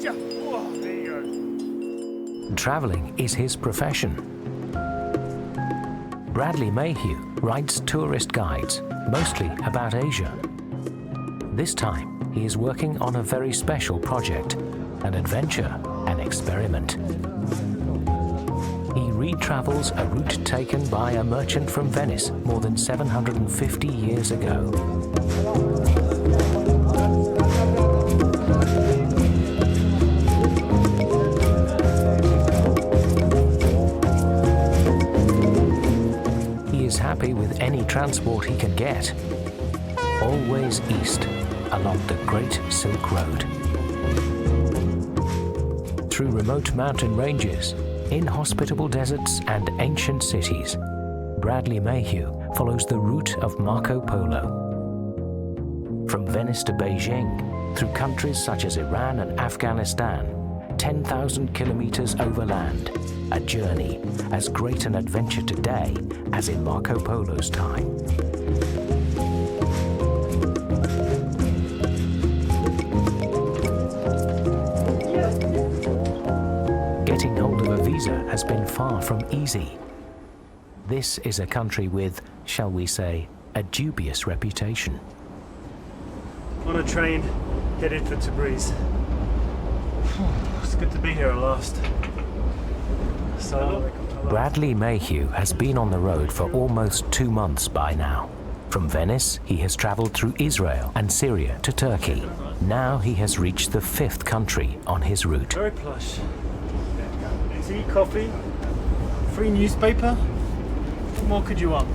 Oh, there you go. Traveling is his profession. Bradley Mayhew writes tourist guides, mostly about Asia. This time, he is working on a very special project, an adventure, an experiment. He retravels a route taken by a merchant from Venice more than 750 years ago. He is happy with any transport he can get. Always east, along the Great Silk Road. Through remote mountain ranges, inhospitable deserts and ancient cities, Bradley Mayhew follows the route of Marco Polo. From Venice to Beijing, through countries such as Iran and Afghanistan, 10,000 kilometers overland, a journey as great an adventure today as in Marco Polo's time. Getting hold of a visa has been far from easy. This is a country with, shall we say, a dubious reputation. On a train, headed for Tabriz. It's good to be here at last. Bradley Mayhew has been on the road for almost 2 months by now. From Venice, he has traveled through Israel and Syria to Turkey. Now he has reached the 5th country on his route. Very plush. Tea, coffee, free newspaper. What more could you want?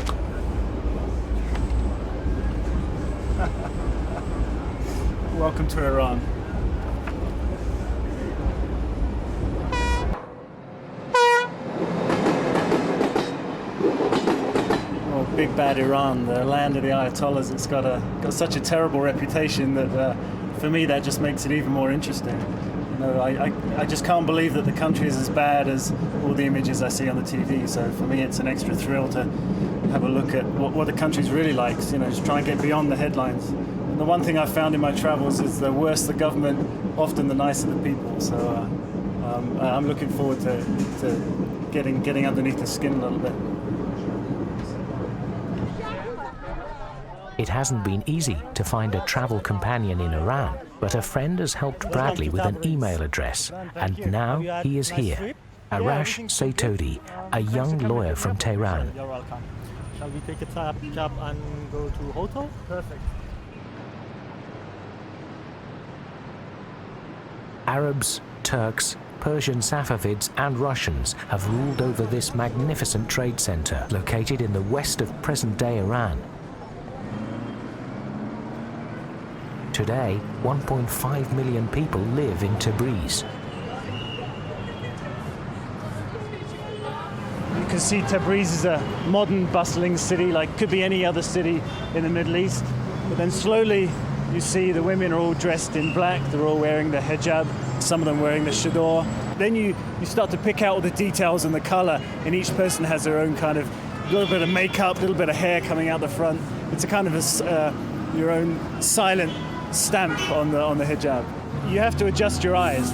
Welcome to Iran. Oh, big bad Iran, the land of the Ayatollahs. It's got such a terrible reputation that for me that just makes it even more interesting. No, I just can't believe that the country is as bad as all the images I see on the TV. So for me, it's an extra thrill to have a look at what the country's really like. You know, just try and get beyond the headlines. And the one thing I've found in my travels is the worse the government, often the nicer the people. So I'm looking forward to getting underneath the skin a little bit. It hasn't been easy to find a travel companion in Iran, but a friend has helped Bradley with an email address, and now he is here. Arash Saitodi, a young lawyer from Tehran. You're welcome. Shall we take a cab and go to hotel? Perfect. Arabs, Turks, Persian Safavids and Russians have ruled over this magnificent trade center located in the west of present-day Iran. Today, 1.5 million people live in Tabriz. You can see Tabriz is a modern, bustling city, like could be any other city in the Middle East. But then slowly, you see the women are all dressed in black. They're all wearing the hijab, some of them wearing the chador. Then you start to pick out all the details and the color, and each person has their own kind of little bit of makeup, little bit of hair coming out the front. It's a kind of your own silent stamp on the hijab. You have to adjust your eyes.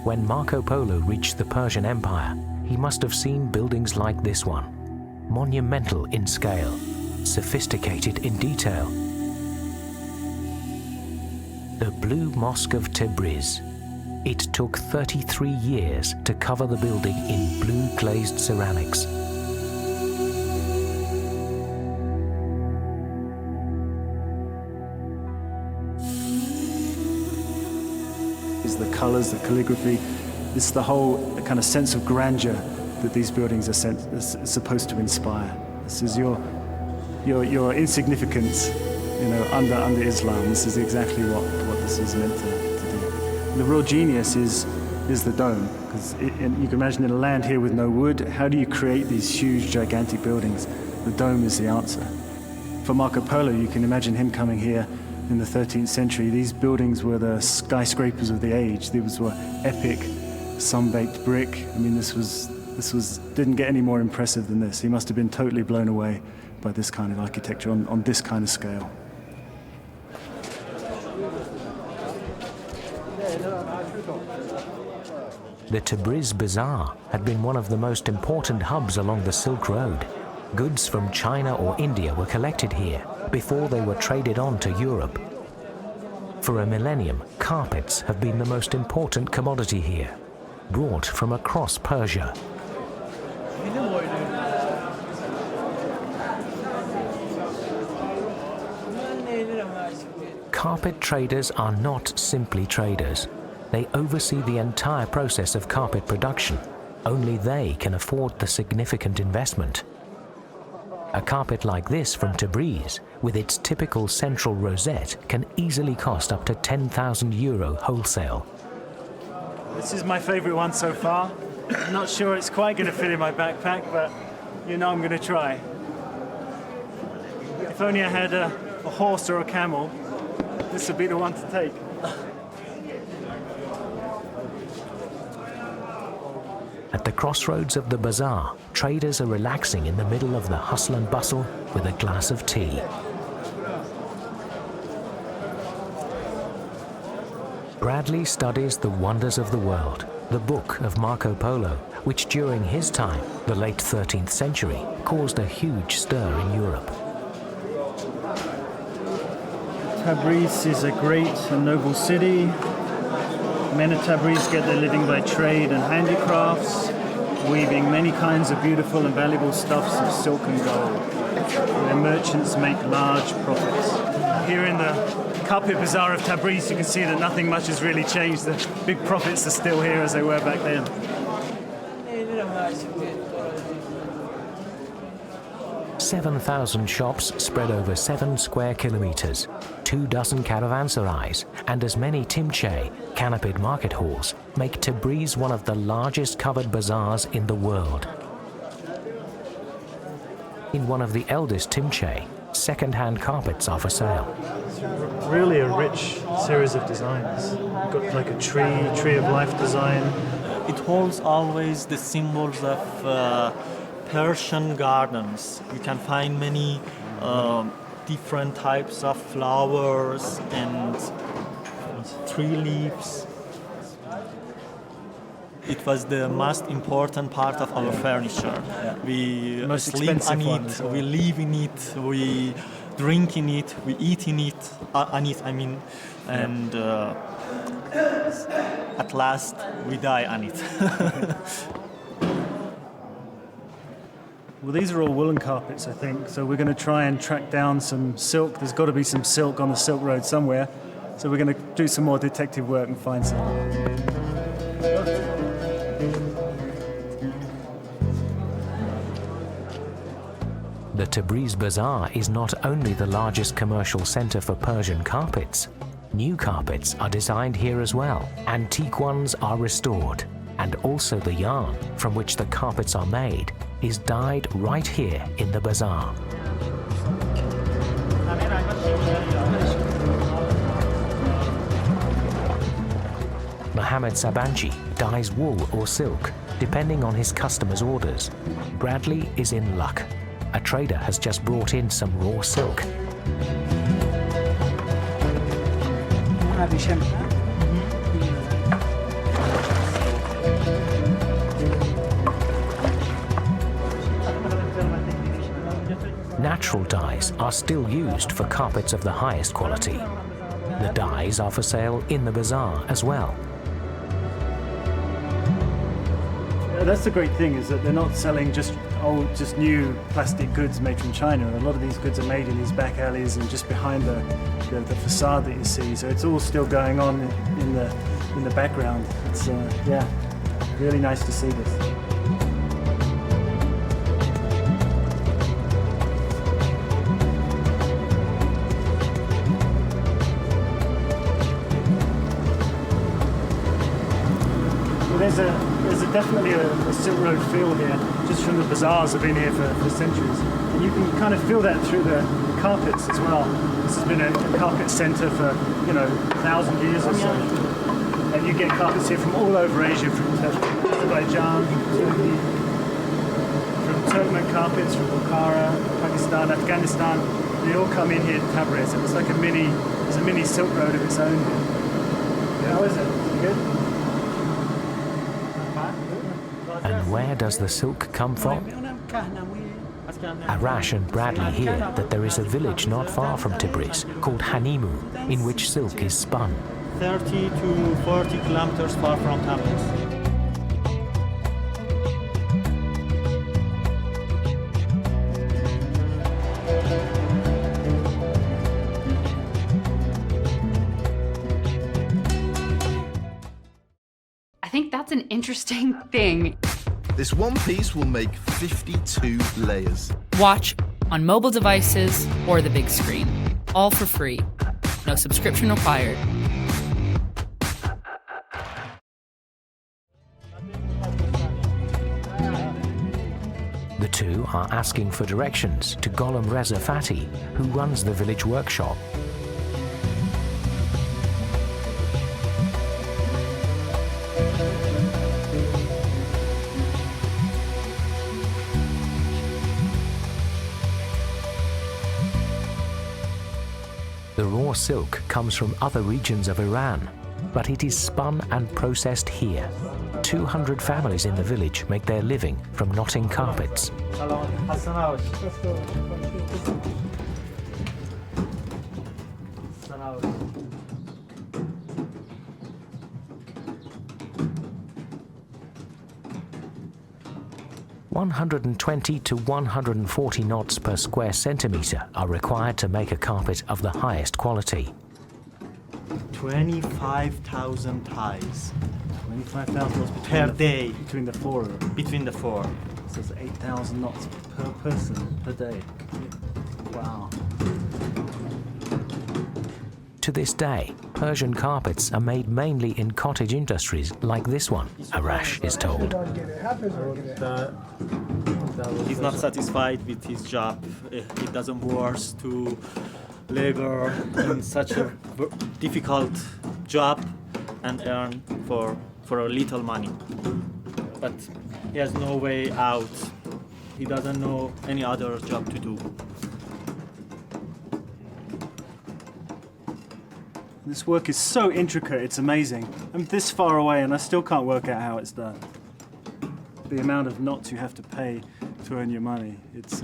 When Marco Polo reached the Persian Empire, he must have seen buildings like this one, monumental in scale, sophisticated in detail. The Blue Mosque of Tabriz. It took 33 years to cover the building in blue glazed ceramics. The colors, the calligraphy, it's the whole kind of sense of grandeur that these buildings are supposed to inspire. This is your insignificance, under Islam. This is exactly what this is meant to do. And the real genius is the dome, because you can imagine in a land here with no wood, how do you create these huge, gigantic buildings? The dome is the answer. For Marco Polo, you can imagine him coming here in the 13th century. These buildings were the skyscrapers of the age. These were epic, sun-baked brick. I mean, this didn't get any more impressive than this. He must have been totally blown away by this kind of architecture on this kind of scale. The Tabriz Bazaar had been one of the most important hubs along the Silk Road. Goods from China or India were collected here before they were traded on to Europe. For a millennium, carpets have been the most important commodity here, brought from across Persia. Carpet traders are not simply traders. They oversee the entire process of carpet production. Only they can afford the significant investment. A carpet like this from Tabriz, with its typical central rosette, can easily cost up to €10,000 wholesale. This is my favorite one so far. I'm not sure it's quite going to fit in my backpack, but you know I'm going to try. If only I had a horse or a camel, this would be the one to take. At the crossroads of the bazaar, traders are relaxing in the middle of the hustle and bustle with a glass of tea. Bradley studies The Wonders of the World, the book of Marco Polo, which during his time, the late 13th century, caused a huge stir in Europe. Tabriz is a great and noble city. Men of Tabriz get their living by trade and handicrafts, weaving many kinds of beautiful and valuable stuffs of silk and gold. Their merchants make large profits. Here in the carpet bazaar of Tabriz, you can see that nothing much has really changed. The big profits are still here as they were back then. 7,000 shops spread over 7 square kilometers, 24 caravanserais, and as many timche, canopied market halls make Tabriz one of the largest covered bazaars in the world. In one of the eldest timche, second-hand carpets are for sale. It's really a rich series of designs. You've got like a tree of life design. It holds always the symbols of Persian gardens. You can find many different types of flowers and tree leaves. It was the most important part of our furniture. Yeah. We Most sleep on expensive one it, as well. we live in it, we drink in it, we eat in it, and at last we die on it. Well, these are all woolen carpets, I think, so we're going to try and track down some silk. There's got to be some silk on the Silk Road somewhere, so we're going to do some more detective work and find some. The Tabriz Bazaar is not only the largest commercial center for Persian carpets. New carpets are designed here as well. Antique ones are restored. And also the yarn from which the carpets are made is dyed right here in the bazaar. Mohammed Sabanchi dyes wool or silk, depending on his customers' orders. Bradley is in luck. A trader has just brought in some raw silk. Natural dyes are still used for carpets of the highest quality. The dyes are for sale in the bazaar as well. Yeah, that's the great thing, is that they're not selling just new plastic goods made from China. A lot of these goods are made in these back alleys and just behind the facade that you see. So it's all still going on in the background. It's yeah, really nice to see this. There's definitely a Silk Road feel here, just from the bazaars have been here for centuries. And you can kind of feel that through the carpets as well. This has been a carpet centre for, 1,000 years or so. And you get carpets here from all over Asia, from Azerbaijan, Turkey, from Turkmen carpets, from Bukhara, Pakistan, Afghanistan. They all come in here to Tabriz, and it's like there's a mini Silk Road of its own here. How is it? Is it good? And where does the silk come from? Arash and Bradley hear that there is a village not far from Tabriz called Hanimu, in which silk is spun. 30 to 40 kilometers far from Tabriz. I think that's an interesting thing. This one piece will make 52 layers. Watch on mobile devices or the big screen. All for free. No subscription required. The two are asking for directions to Golem Reza Fatih, who runs the village workshop. The raw silk comes from other regions of Iran, but it is spun and processed here. 200 families in the village make their living from knotting carpets. 120 to 140 knots per square centimeter are required to make a carpet of the highest quality. 25,000 ties 25,000 per day between the four. between the four. So it's 8,000 knots per person per day. Wow. To this day, Persian carpets are made mainly in cottage industries like this one, Arash is told. He's not satisfied with his job. He doesn't work to labor in such a difficult job and earn for a little money. But he has no way out. He doesn't know any other job to do. This work is so intricate, it's amazing. I'm this far away and I still can't work out how it's done. The amount of knots you have to pay to earn your money, it's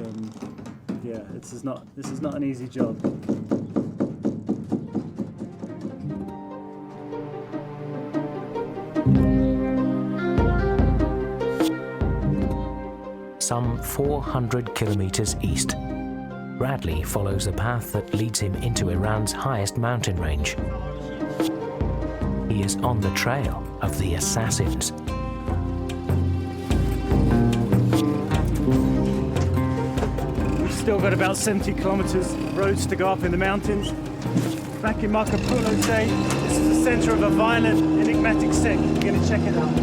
yeah, this is not an easy job. Some 400 kilometers east, Bradley follows a path that leads him into Iran's highest mountain range. He is on the trail of the assassins. We've still got about 70 kilometers of roads to go up in the mountains. Back in Marco Polo's day, this is the center of a violent, enigmatic sect. We're going to check it out.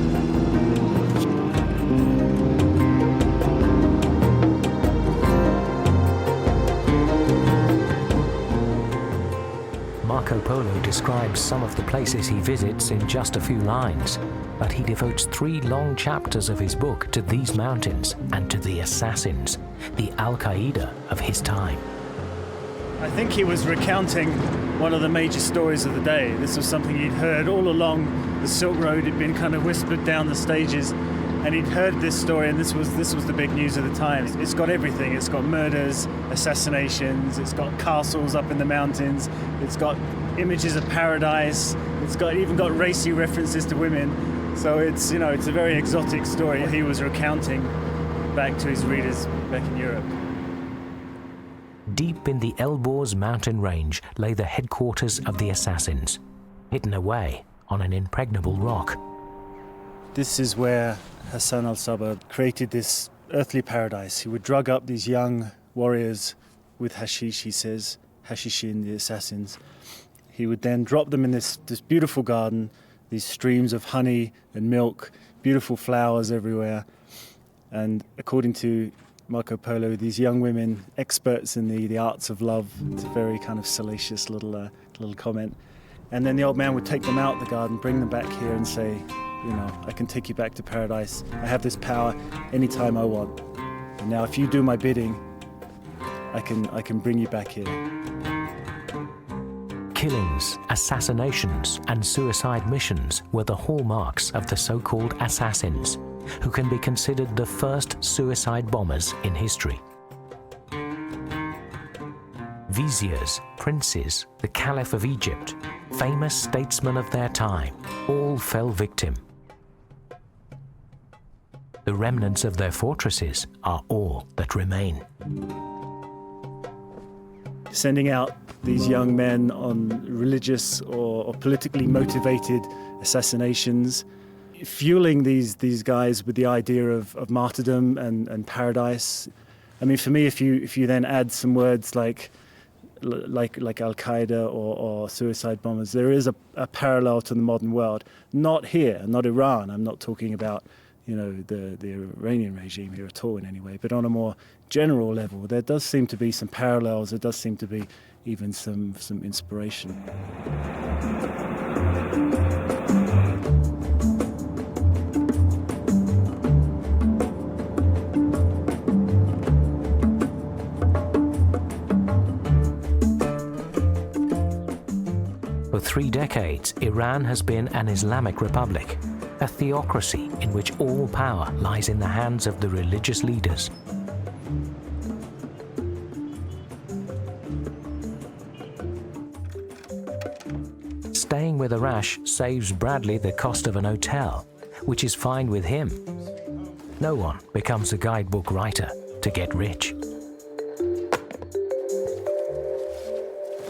Marco Polo describes some of the places he visits in just a few lines, but he devotes 3 long chapters of his book to these mountains and to the assassins, the Al-Qaeda of his time. I think he was recounting one of the major stories of the day. This was something he'd heard all along the Silk Road. It'd been kind of whispered down the stages, and he'd heard this story, and this was the big news of the time. It's got everything. It's got murders, assassinations, it's got castles up in the mountains, it's got images of paradise, it's even got racy references to women. So it's a very exotic story he was recounting back to his readers back in Europe. Deep in the Elborz mountain range lay the headquarters of the assassins, hidden away on an impregnable rock. This is where Hassan al-Sabah created this earthly paradise. He would drug up these young warriors with hashish, he says, hashishin, the assassins. He would then drop them in this beautiful garden, these streams of honey and milk, beautiful flowers everywhere. And according to Marco Polo, these young women, experts in the arts of love. It's a very kind of salacious little comment. And then the old man would take them out the garden, bring them back here and say, I can take you back to paradise. I have this power anytime I want. And now if you do my bidding, I can bring you back here. Killings, assassinations, and suicide missions were the hallmarks of the so-called assassins, who can be considered the first suicide bombers in history. Viziers, princes, the Caliph of Egypt, famous statesmen of their time, all fell victim. The remnants of their fortresses are all that remain. Sending out these young men on religious or politically motivated assassinations, fueling these guys with the idea of martyrdom and paradise. I mean, for me, if you then add some words like Al-Qaeda or suicide bombers, there is a parallel to the modern world. Not here, not Iran. I'm not talking about the Iranian regime here at all in any way, but on a more general level, there does seem to be some parallels. There does seem to be even some inspiration. For 3 decades, Iran has been an Islamic republic, a theocracy in which all power lies in the hands of the religious leaders. Staying with Arash saves Bradley the cost of an hotel, which is fine with him. No one becomes a guidebook writer to get rich.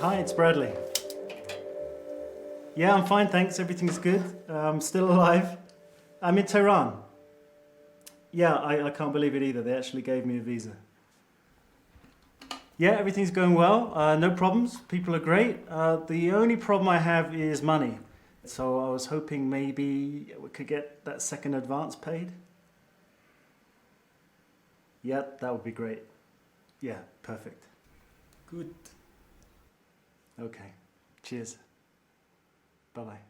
Hi, it's Bradley. Yeah, I'm fine, thanks. Everything's good. I'm still alive. I'm in Tehran. Yeah, I can't believe it either. They actually gave me a visa. Yeah, everything's going well. No problems. People are great. The only problem I have is money. So I was hoping maybe we could get that second advance paid. Yeah, that would be great. Yeah, perfect. Good. Okay. Cheers. Bye-bye.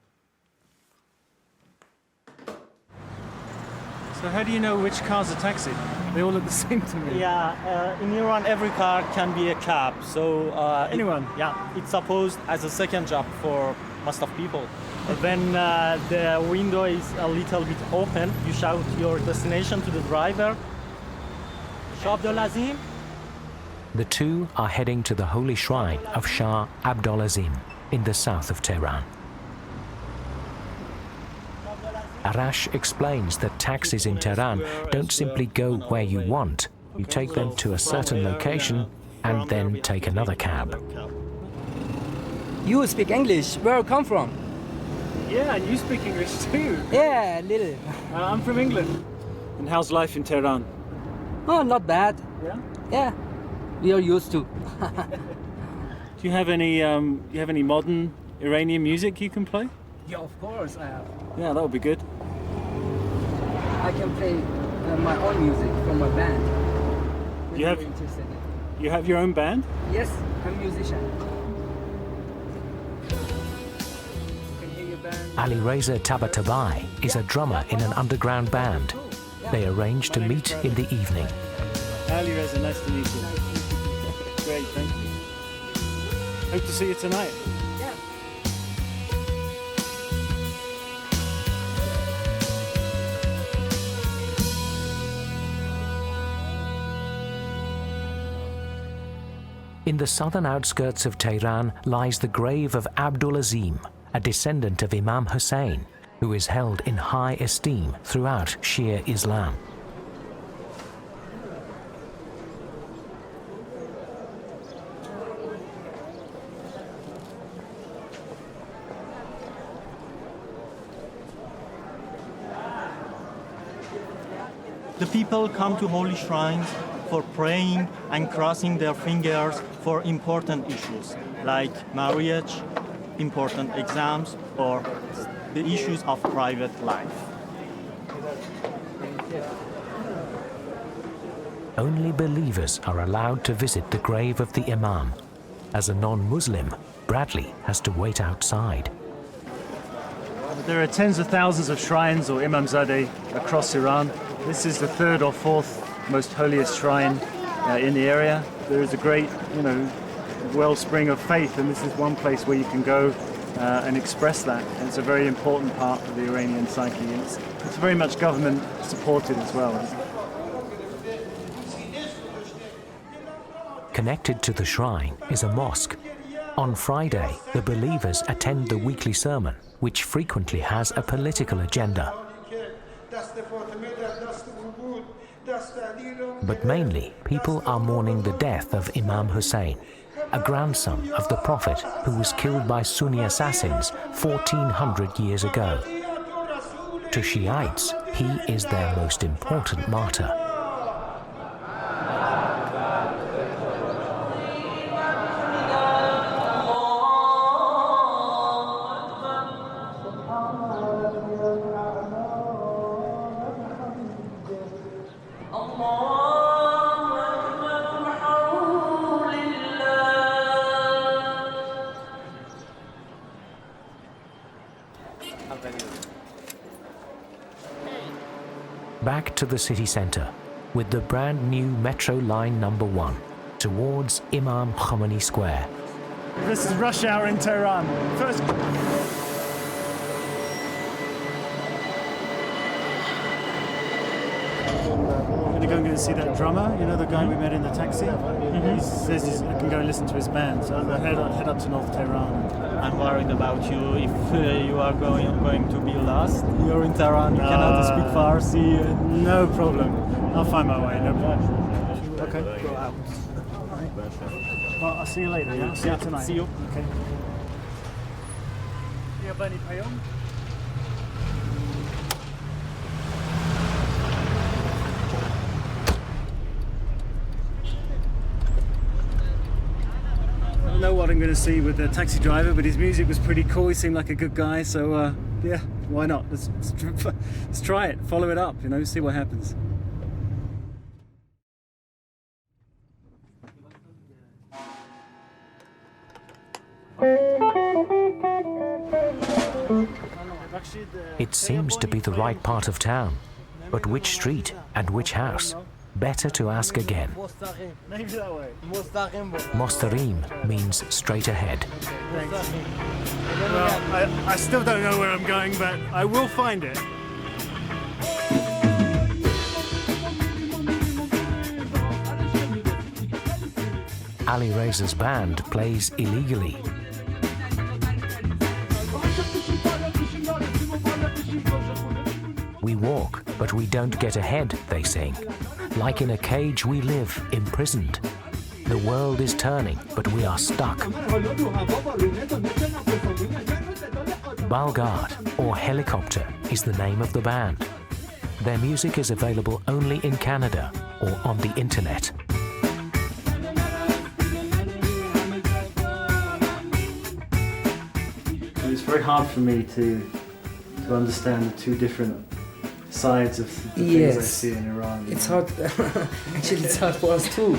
So how do you know which car's a taxi? They all look the same to me. Yeah, in Iran, every car can be a cab. So Anyone? It's supposed as a second job for most of people. When the window is a little bit open, you shout your destination to the driver. Shah Abdolazim. The two are heading to the holy shrine of Shah Abdolazim in the south of Tehran. Arash explains that taxis in Tehran don't simply go where you want. You take them to a certain location and then take another cab. You speak English. Where you come from? Yeah, and you speak English too. Yeah, a little. I'm from England. And how's life in Tehran? Oh, not bad. Yeah? Yeah, we are used to. Do you have any modern Iranian music you can play? Yeah, of course I have. Yeah, that would be good. I can play my own music from my band. You have- You're interested in. You have your own band? Yes, I'm a musician. Can hear your band. Ali Reza Tabatabai is a drummer in an underground band. They arrange to meet in the evening. Ali Reza, nice to meet you. Great, thank you. Hope to see you tonight. Yeah. In the southern outskirts of Tehran lies the grave of Abdulazim, a descendant of Imam Hussein, who is held in high esteem throughout Shia Islam. The people come to holy shrines for praying and crossing their fingers for important issues like marriage, important exams, or the issues of private life. Only believers are allowed to visit the grave of the Imam. As a non-Muslim, Bradley has to wait outside. There are tens of thousands of shrines or imamzadeh across Iran. This is the third or fourth most holiest shrine in the area. There is a great, wellspring of faith, and this is one place where you can go and express that. And it's a very important part of the Iranian psyche. It's very much government supported as well. Connected to the shrine is a mosque. On Friday, the believers attend the weekly sermon, which frequently has a political agenda. But mainly, people are mourning the death of Imam Hussein, a grandson of the Prophet who was killed by Sunni assassins 1400 years ago. To Shiites, he is their most important martyr. Back to the city centre, with the brand new metro line number 1, towards Imam Khomeini Square. This is rush hour in Tehran. First. I'm going to go and see that drummer, you know, the guy we met in the taxi? He says I can go and listen to his band, so I'll head up to North Tehran. I'm worried about you if you are going to be lost. You're in Tehran, you cannot speak Farsi. No problem. I'll find my way, no problem. Okay. Go out. Well, I'll see you later, yeah? See you tonight. See you. Okay. Yeah, Bunny Payong. I don't know what I'm going to see with the taxi driver, but his music was pretty cool. He seemed like a good guy, so yeah, why not? Let's try it, follow it up, you know, see what happens. It seems to be the right part of town, but which street and which house? Better to ask again. Mostarim means straight ahead. Well, I still don't know where I'm going, but I will find it. Ali Reza's band plays illegally. We walk, but we don't get ahead, they sing. Like in a cage we live, imprisoned. The world is turning, but we are stuck. Balgard, or Helicopter, is the name of the band. Their music is available only in Canada or on the internet. It's very hard for me to understand the two different sides of the things I see in Iran. It's hard. Actually, it's hard for us too.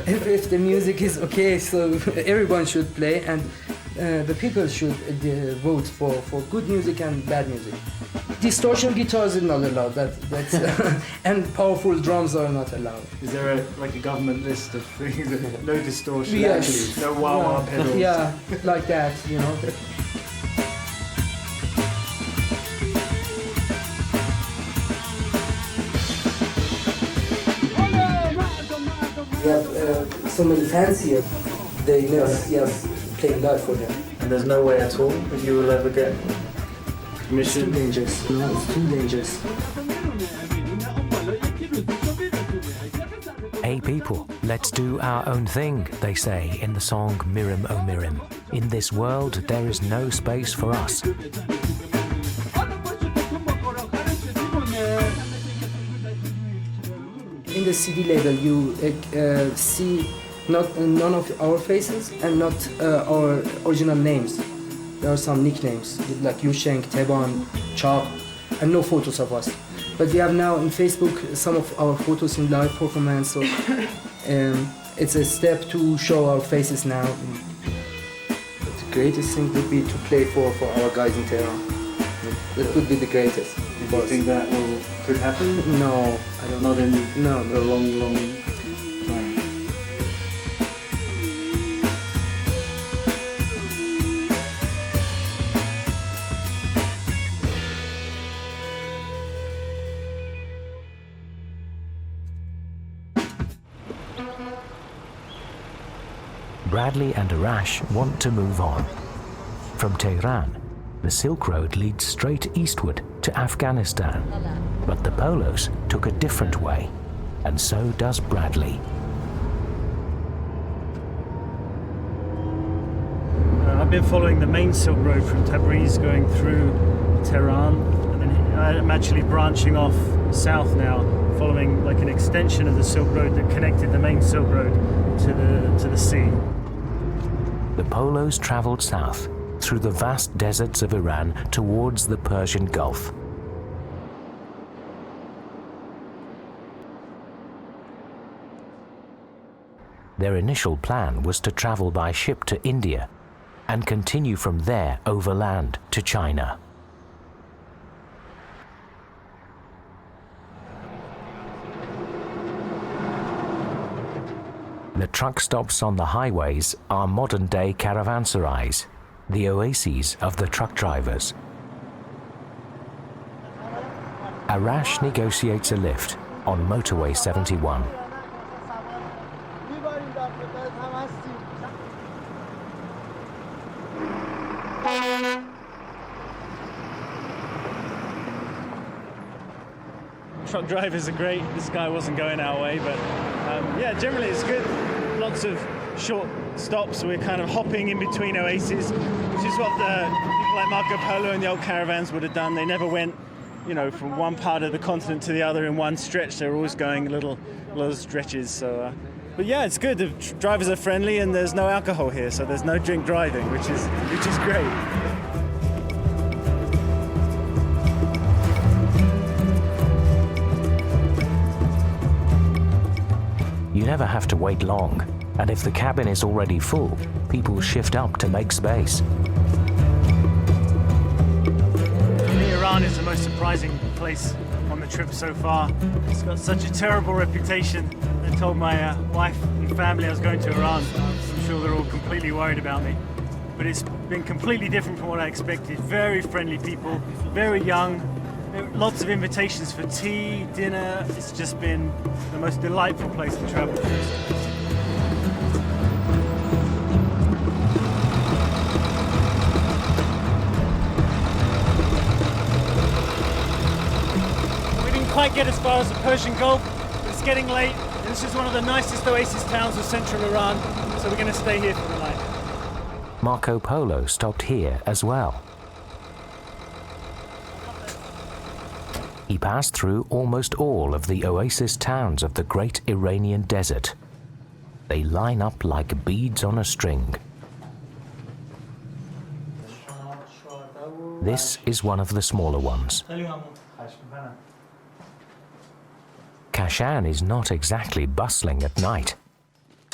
if the music is okay, so everyone should play, and the people should vote for good music and bad music. Distortion guitars are not allowed. That's and powerful drums are not allowed. Is there a government list of things that no distortion? Yes. Actually, no wah-wah pedals? Yeah, like that, you know. We have so many fans here. They never see us playing live for them. And there's no way at all that you will ever get permission? It's too dangerous. No, it's too dangerous. Hey people, let's do our own thing, they say in the song Mirim O Mirim. In this world, there is no space for us. In the CD label, you see none of our faces and not our original names. There are some nicknames like Yushenk, Teban, Chab, and no photos of us. But we have now on Facebook some of our photos in live performance, so it's a step to show our faces now. But the greatest thing would be to play for our guys in Tehran. That would be the greatest. Do you think that could happen? No, I don't. Not in No, a long time. Bradley and Arash want to move on. From Tehran, the Silk Road leads straight eastward to Afghanistan, but the Polos took a different way, and so does Bradley. I've been following the main Silk Road from Tabriz going through Tehran, and then I'm actually branching off south now, following like an extension of the Silk Road that connected the main Silk Road to the sea. The Polos traveled south through the vast deserts of Iran towards the Persian Gulf. Their initial plan was to travel by ship to India and continue from there overland to China. The truck stops on the highways are modern-day caravanserais, the oases of the truck drivers. Arash negotiates a lift on motorway 71. Truck drivers are great. This guy wasn't going our way, but yeah, generally it's good. Lots of short stops. We're kind of hopping in between oases, which is what the people like Marco Polo and the old caravans would have done. They never went, you know, from one part of the continent to the other in one stretch. They were always going little stretches. So, but yeah, it's good. The drivers are friendly, and there's no alcohol here, so there's no drink driving, which is great. You never have to wait long, and if the cabin is already full, people shift up to make space. For me, Iran is the most surprising place on the trip so far. It's got such a terrible reputation. I told my wife and family I was going to Iran. I'm sure they're all completely worried about me. But it's been completely different from what I expected. Very friendly people, very young. Lots of invitations for tea, dinner. It's just been the most delightful place to travel to. We didn't quite get as far as the Persian Gulf, but it's getting late. And this is one of the nicest oasis towns of central Iran, so we're going to stay here for the night. Marco Polo stopped here as well. He passed through almost all of the oasis towns of the great Iranian desert. They line up like beads on a string. This is one of the smaller ones. Kashan is not exactly bustling at night,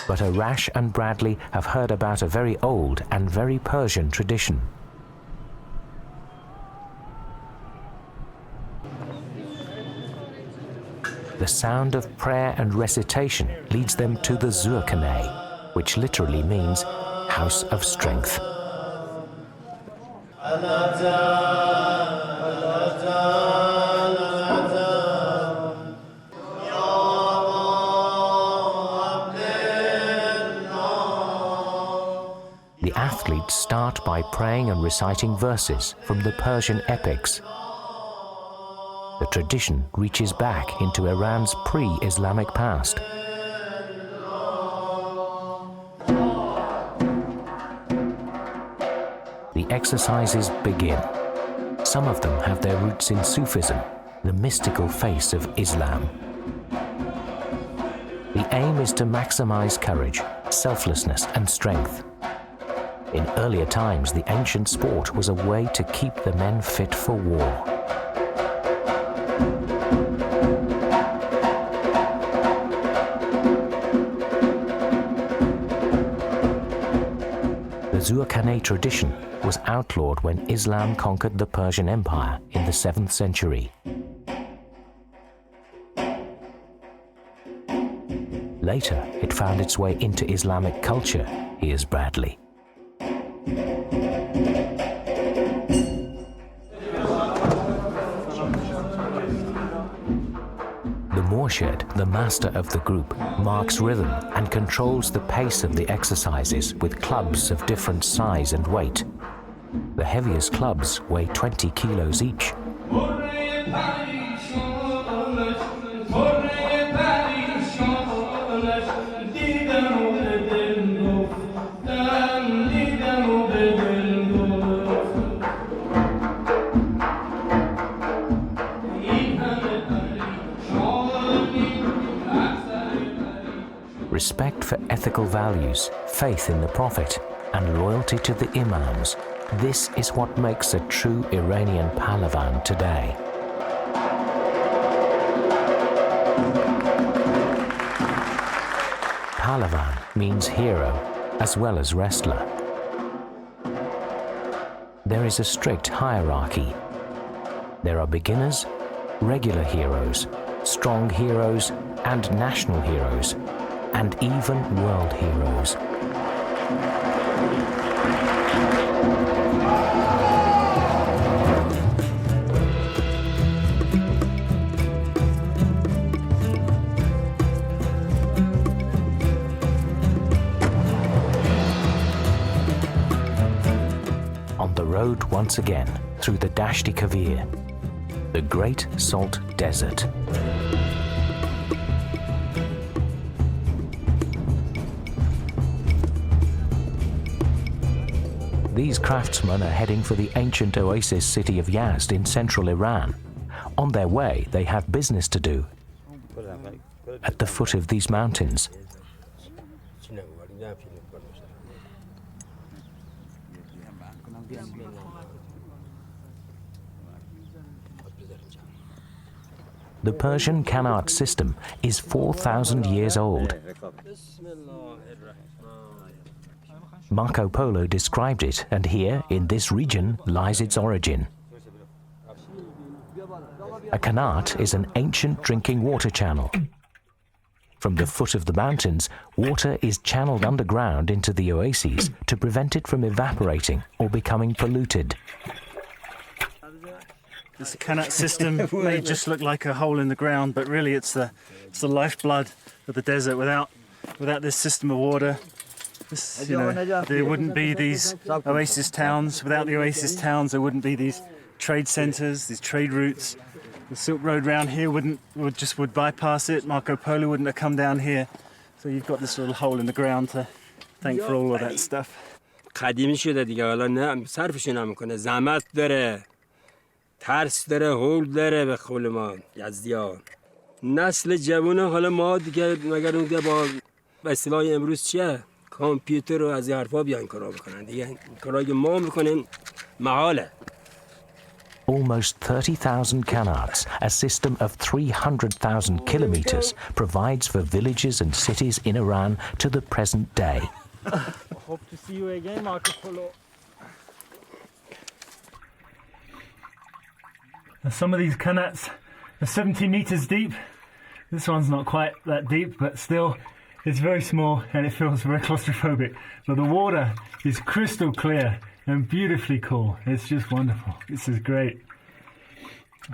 but Arash and Bradley have heard about a very old and very Persian tradition. The sound of prayer and recitation leads them to the Zoroastrian, which literally means house of strength. The athletes start by praying and reciting verses from the Persian epics. The tradition reaches back into Iran's pre-Islamic past. The exercises begin. Some of them have their roots in Sufism, the mystical face of Islam. The aim is to maximize courage, selflessness, and strength. In earlier times, the ancient sport was a way to keep the men fit for war. The Zoroastrian tradition was outlawed when Islam conquered the Persian Empire in the 7th century. Later, it found its way into Islamic culture. Here's Bradley. The Murshid, the master of the group, marks rhythm and controls the pace of the exercises with clubs of different size and weight. The heaviest clubs weigh 20 kilos each. Respect for ethical values, faith in the Prophet, and loyalty to the Imams. This is what makes a true Iranian Pahlavan today. Pahlavan means hero as well as wrestler. There is a strict hierarchy. There are beginners, regular heroes, strong heroes, and national heroes, and even world heroes. On the road once again through the Dashti Kavir, the Great Salt Desert. These craftsmen are heading for the ancient oasis city of Yazd in central Iran. On their way, they have business to do at the foot of these mountains. The Persian Qanat system is 4,000 years old. Marco Polo described it, and here, in this region, lies its origin. A qanat is an ancient drinking water channel. From the foot of the mountains, water is channeled underground into the oases to prevent it from evaporating or becoming polluted. This qanat system may just look like a hole in the ground, but really it's the lifeblood of the desert. Without this system of water, there wouldn't be these oasis towns. Without the oasis towns, there wouldn't be these trade centres, these trade routes. The Silk Road round here would bypass it. Marco Polo wouldn't have come down here. So you've got this little hole in the ground to thank for all of that stuff. قدیمی شده دیگه حالا نه صرفش نمیکنه زحمت داره ترس داره هول داره به قول ما یزدی‌ها نسل جوان حالا ما دیگه مگر اون دیگه با اصطلاح امروز چیه کامپیوتر رو از این حرفا بیان کارا بکنن دیگه کارایی که ما میکنیم محاله. Almost 30,000 qanats, a system of 300,000 kilometers, provides for villages and cities in Iran to the present day. Hope to see you again, Marco Polo. Some of these qanats are 70 meters deep. This one's not quite that deep, but still it's very small and it feels very claustrophobic. But the water is crystal clear and beautifully cool. It's just wonderful. This is great.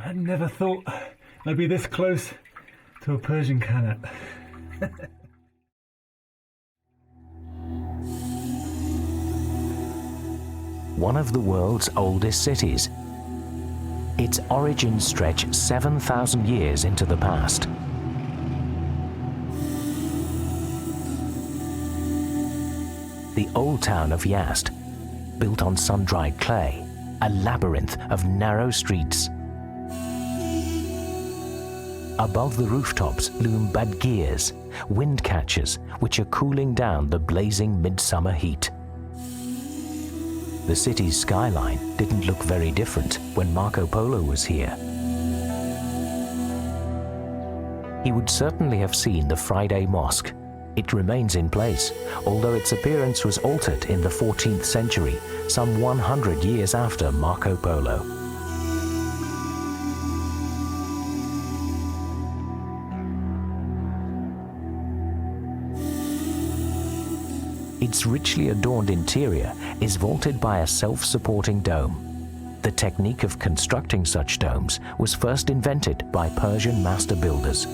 I never thought I'd be this close to a Persian Qanat. One of the world's oldest cities. Its origins stretch 7,000 years into the past. The old town of Yazd, built on sun-dried clay, a labyrinth of narrow streets. Above the rooftops loom badgirs, wind catchers, which are cooling down the blazing midsummer heat. The city's skyline didn't look very different when Marco Polo was here. He would certainly have seen the Friday Mosque. It remains in place, although its appearance was altered in the 14th century, some 100 years after Marco Polo. Its richly adorned interior is vaulted by a self-supporting dome. The technique of constructing such domes was first invented by Persian master builders.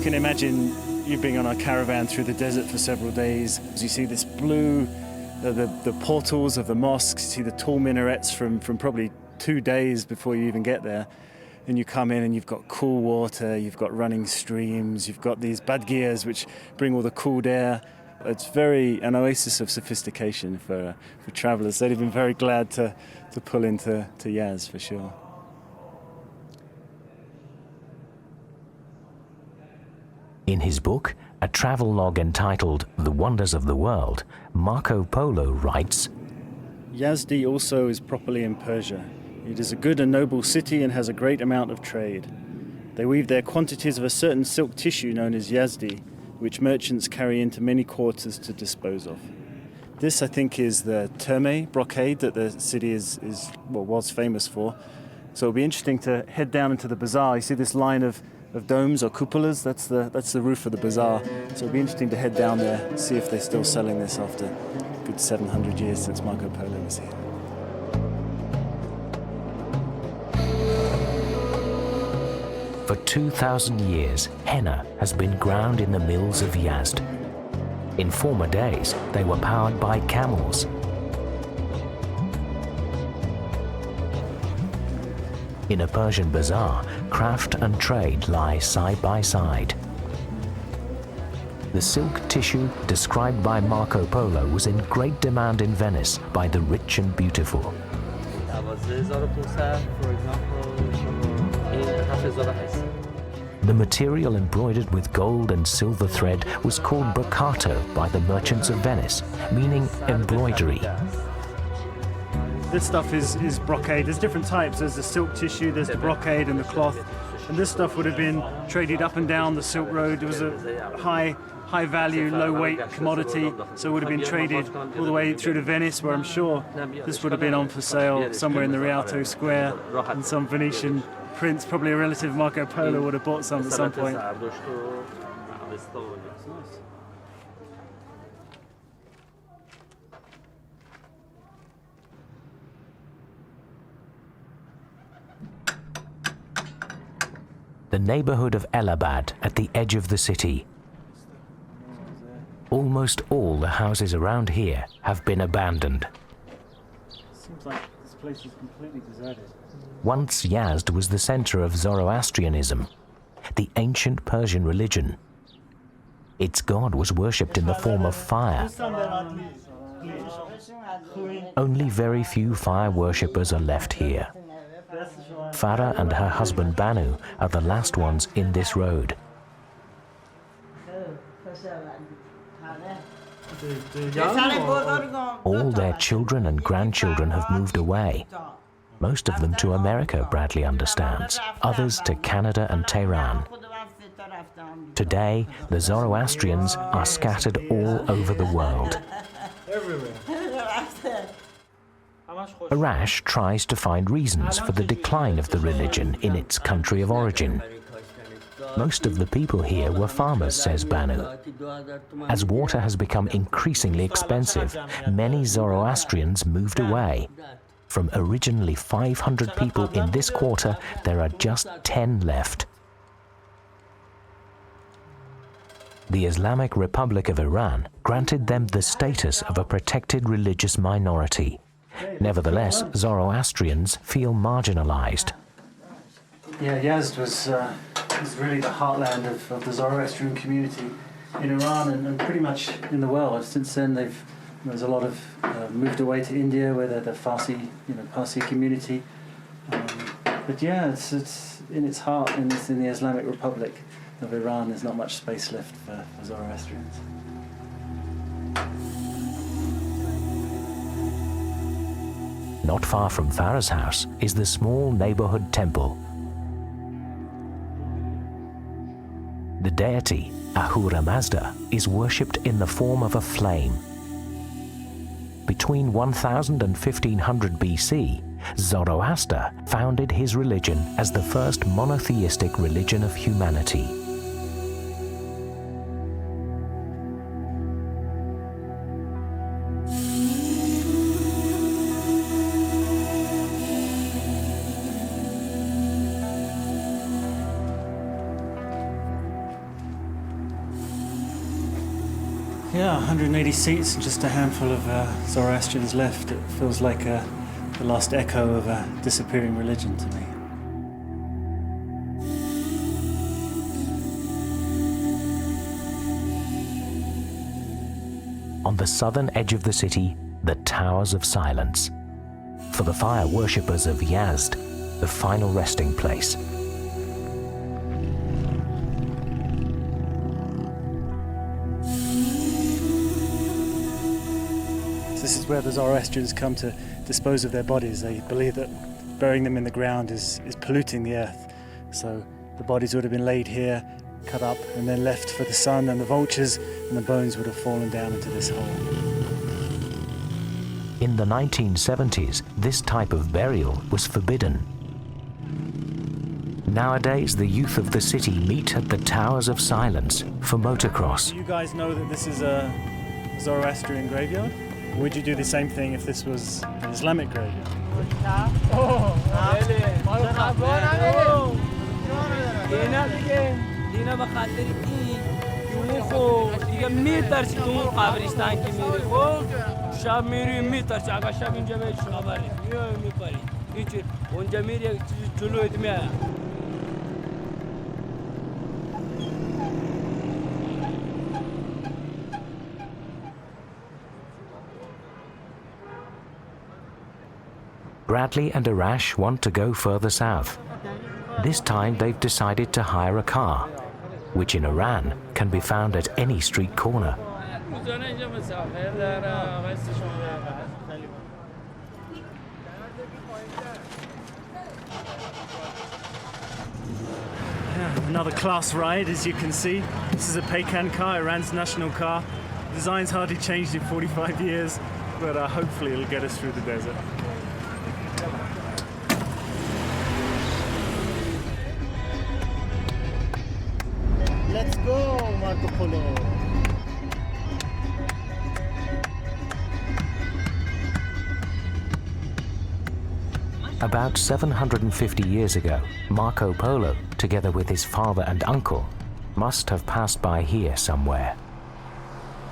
can imagine you being on a caravan through the desert for several days. As you see this blue, the portals of the mosques, you see the tall minarets from probably 2 days before you even get there. And you come in and you've got cool water, you've got running streams, you've got these badgias which bring all the cooled air. It's an oasis of sophistication for travellers. They'd have been very glad to pull into Yazd for sure. In his book, a travel log entitled The Wonders of the World, Marco Polo writes, Yazd also is properly in Persia. It is a good and noble city and has a great amount of trade. They weave their quantities of a certain silk tissue known as Yazdi, which merchants carry into many quarters to dispose of. This, I think, is the terme brocade that the city was famous for. So it'll be interesting to head down into the bazaar. You see this line of domes or cupolas? That's the roof of the bazaar. So it'll be interesting to head down there and see if they're still selling this after a good 700 years since Marco Polo was here. For 2,000 years, henna has been ground in the mills of Yazd. In former days, they were powered by camels. In a Persian bazaar, craft and trade lie side by side. The silk tissue described by Marco Polo was in great demand in Venice by the rich and beautiful. The material embroidered with gold and silver thread was called broccato by the merchants of Venice, meaning embroidery. This stuff is brocade. There's different types. There's the silk tissue, there's the brocade and the cloth. And this stuff would have been traded up and down the Silk Road. It was a high value, low weight commodity. So it would have been traded all the way through to Venice, where I'm sure this would have been on for sale somewhere in the Rialto Square. And some Venetian prince, probably a relative of Marco Polo, would have bought some at some point. The neighborhood of Elabad at the edge of the city. Almost all the houses around here have been abandoned. Seems like this place is completely deserted. Once Yazd was the center of Zoroastrianism, the ancient Persian religion. Its god was worshipped in the form of fire. Only very few fire worshippers are left here. Farah and her husband Banu are the last ones in this road. All their children and grandchildren have moved away. Most of them to America, Bradley understands. Others to Canada and Tehran. Today, the Zoroastrians are scattered all over the world. Arash tries to find reasons for the decline of the religion in its country of origin. Most of the people here were farmers, says Banu. As water has become increasingly expensive, many Zoroastrians moved away. From originally 500 people in this quarter, there are just 10 left. The Islamic Republic of Iran granted them the status of a protected religious minority. Nevertheless, Zoroastrians feel marginalized. Yeah, Yazd was really the heartland of the Zoroastrian community in Iran and pretty much in the world. Since then, there's a lot of moved away to India, where they're the Farsi, Parsi community. But yeah, it's in its heart, and it's in the Islamic Republic of Iran. There's not much space left for Zoroastrians. Not far from Farah's house is the small neighborhood temple. The deity, Ahura Mazda, is worshipped in the form of a flame. Between 1000 and 1500 BC, Zoroaster founded his religion as the first monotheistic religion of humanity. 180 seats and just a handful of Zoroastrians left. It feels like the lost echo of a disappearing religion to me. On the southern edge of the city, the Towers of Silence. For the fire worshippers of Yazd, the final resting place. This is where the Zoroastrians come to dispose of their bodies. They believe that burying them in the ground is polluting the earth. So the bodies would have been laid here, cut up, and then left for the sun and the vultures, and the bones would have fallen down into this hole. In the 1970s, this type of burial was forbidden. Nowadays, the youth of the city meet at the Towers of Silence for motocross. Do you guys know that this is a Zoroastrian graveyard? Would you do the same thing if this was an Islamic graveyard? Bradley and Arash want to go further south. This time they've decided to hire a car, which in Iran can be found at any street corner. Another class ride, as you can see. This is a Persian car, Iran's national car. The design's hardly changed in 45 years, but hopefully it'll get us through the desert. Let's go, Marco Polo! About 750 years ago, Marco Polo, together with his father and uncle, must have passed by here somewhere.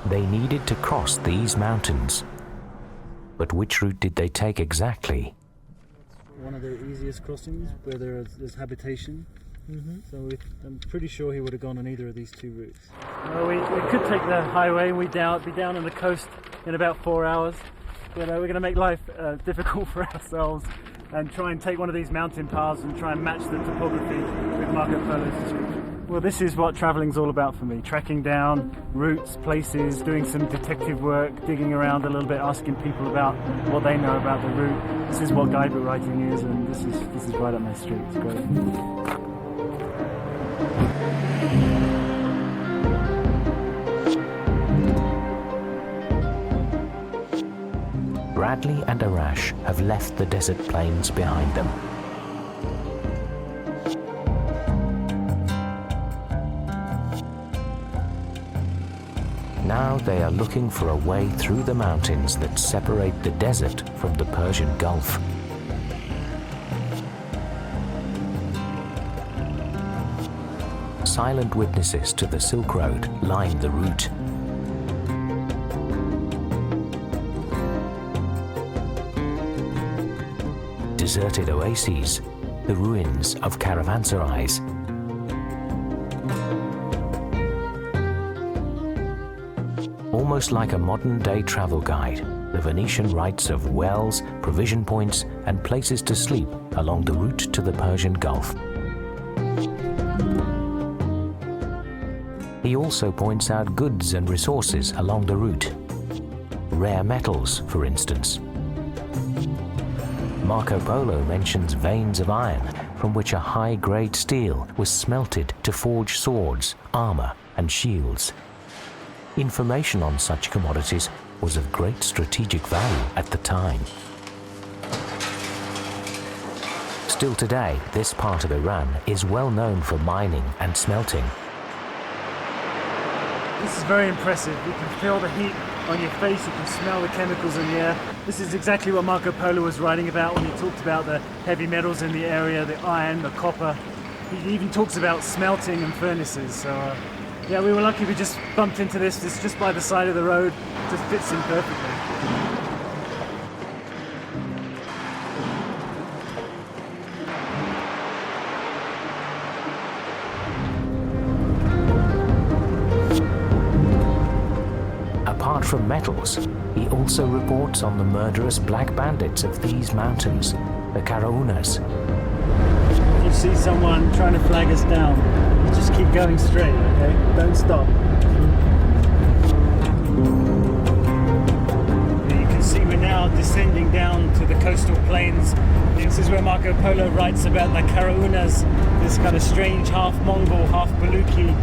They needed to cross these mountains. But which route did they take exactly? One of the easiest crossings where there's habitation. So I'm pretty sure he would have gone on either of these two routes. We could take the highway. We'd be down on the coast in about 4 hours. But we're going to make life difficult for ourselves and try and take one of these mountain paths and try and match the topography with Marco Polo's description. Well, this is what travelling's all about for me. Tracking down routes, places, doing some detective work, digging around a little bit, asking people about what they know about the route. This is what guidebook writing is, and this is right up my street. It's great. Bradley and Arash have left the desert plains behind them. Now they are looking for a way through the mountains that separate the desert from the Persian Gulf. Silent witnesses to the Silk Road line the route. Deserted oases, the ruins of caravanserais. Almost like a modern-day travel guide, the Venetian writes of wells, provision points, and places to sleep along the route to the Persian Gulf. He also points out goods and resources along the route. Rare metals, for instance. Marco Polo mentions veins of iron from which a high-grade steel was smelted to forge swords, armor, and shields. Information on such commodities was of great strategic value at the time. Still today, this part of Iran is well known for mining and smelting. This is very impressive. You can feel the heat on your face, you can smell the chemicals in the air. This is exactly what Marco Polo was writing about when he talked about the heavy metals in the area, the iron, the copper. He even talks about smelting and furnaces, so Yeah, we were lucky we just bumped into this. It's just by the side of the road. It just fits in perfectly. Apart from metals, he also reports on the murderous black bandits of these mountains, the Karaunas. If you see someone trying to flag us down, you just keep going straight, okay? Don't stop. You can see we're now descending down to the coastal plains. This is where Marco Polo writes about the Karaunas, this kind of strange half Mongol, half Baluchi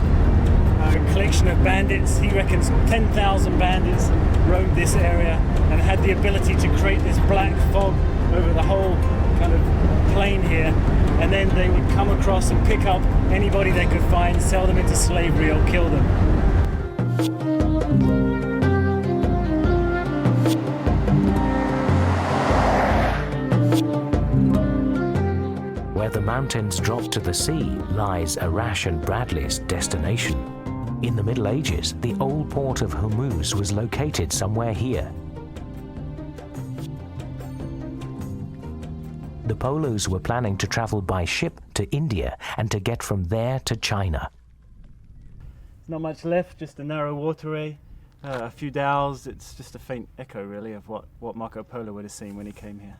collection of bandits. He reckons 10,000 bandits roamed this area and had the ability to create this black fog over the whole kind of plain here, and then they would come across and pick up anybody they could find, sell them into slavery or kill them. Where the mountains drop to the sea lies Arash and Bradley's destination. In the Middle Ages, the old port of Hormuz was located somewhere here. The Polos were planning to travel by ship to India and to get from there to China. Not much left, just a narrow waterway, a few Dows. It's just a faint echo, really, of what Marco Polo would have seen when he came here.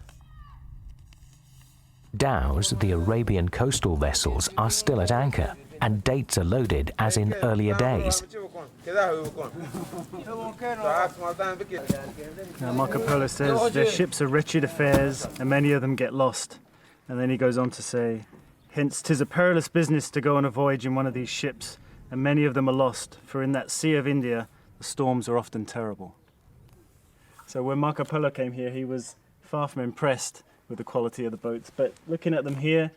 Dows, the Arabian coastal vessels, are still at anchor, and dates are loaded as in earlier days. Now Marco Polo says their ships are wretched affairs, and many of them get lost. And then he goes on to say, hence 'tis a perilous business to go on a voyage in one of these ships, and many of them are lost, for in that sea of India the storms are often terrible. So when Marco Polo came here, he was far from impressed with the quality of the boats, but looking at them here,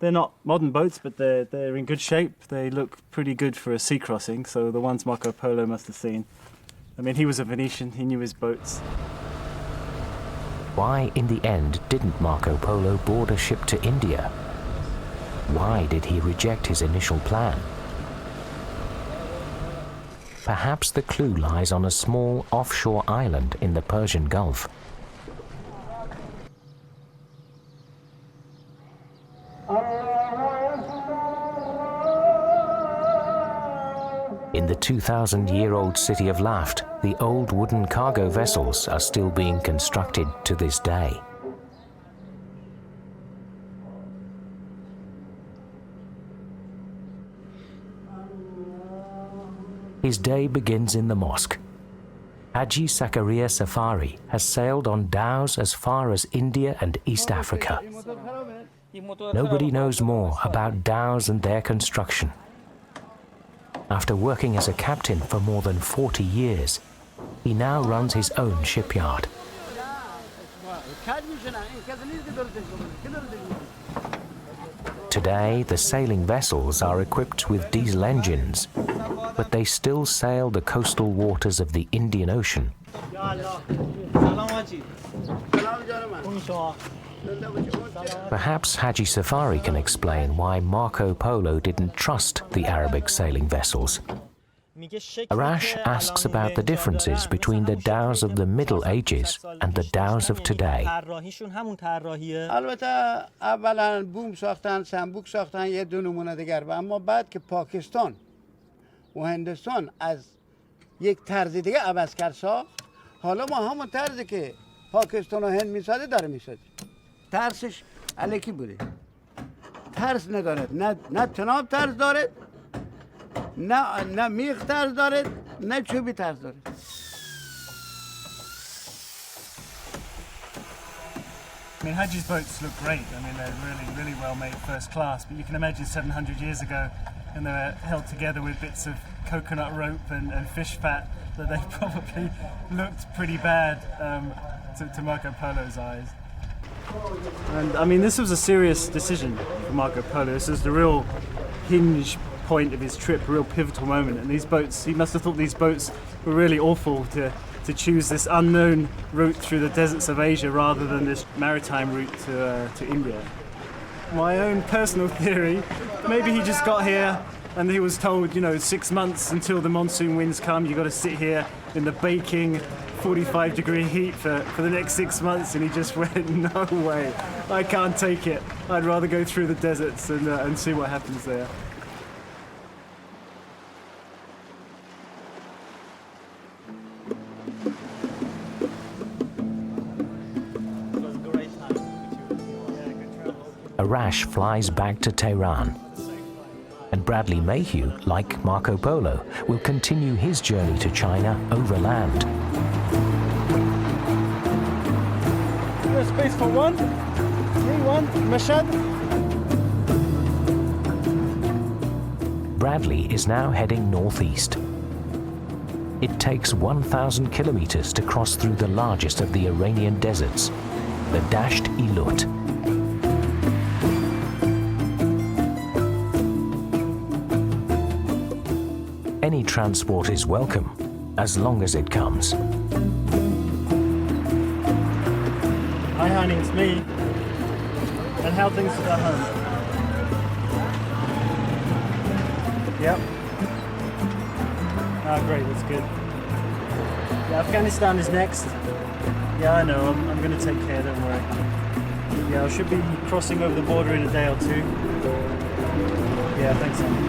they're not modern boats, but they're in good shape. They look pretty good for a sea crossing, so the ones Marco Polo must have seen. I mean, he was a Venetian, he knew his boats. Why, in the end, didn't Marco Polo board a ship to India? Why did he reject his initial plan? Perhaps the clue lies on a small offshore island in the Persian Gulf. In the 2,000-year-old city of Laft, the old wooden cargo vessels are still being constructed to this day. His day begins in the mosque. Haji Zakaria Safari has sailed on Dows as far as India and East Africa. Nobody knows more about Dows and their construction. After working as a captain for more than 40 years, he now runs his own shipyard. Today, the sailing vessels are equipped with diesel engines, but they still sail the coastal waters of the Indian Ocean. Perhaps Haji Safari can explain why Marco Polo didn't trust the Arabic sailing vessels. Arash asks about the differences between the Dows of the Middle Ages and the Dows of today. البته اولا بوم ساختن سنبوک ساختن یه دو نمونه دیگر و اما بعد که پاکستان و هندوستان از یک طرز دیگه عوض کرد ساخت حالا ما همون طرزی که پاکستان و هند میسازه داره میسازه ترسش الکی بوده ترس نداره نه تناب ترس داره نه میخ ترس داره نه چوبی ترس داره. I mean, Haji's boats look great. I mean, they're really well made, first class. But you can imagine 700 years ago, and they were held together with bits of coconut rope and fish fat, that they probably looked pretty bad to Marco Polo's eyes. And I mean, this was a serious decision for Marco Polo. This was the real hinge point of his trip, a real pivotal moment. And these boats, he must have thought these boats were really awful to choose this unknown route through the deserts of Asia rather than this maritime route to India. My own personal theory, maybe he just got here And he was told, you know, 6 months until the monsoon winds come, you got to sit here in the baking 45-degree heat for the next 6 months. And he just went, no way, I can't take it. I'd rather go through the deserts and see what happens there. Arash flies back to Tehran. And Bradley Mayhew, like Marco Polo, will continue his journey to China overland. There's space for one, Mashhad. Bradley is now heading northeast. It takes 1,000 kilometers to cross through the largest of the Iranian deserts, the Dasht Ilut. Any transport is welcome, as long as it comes. Hi honey, it's me. And how things at home? Yep. Ah, great, that's good. Yeah, Afghanistan is next. Yeah, I know, I'm gonna take care, don't worry. Yeah, I should be crossing over the border in a day or two. Yeah, thanks honey.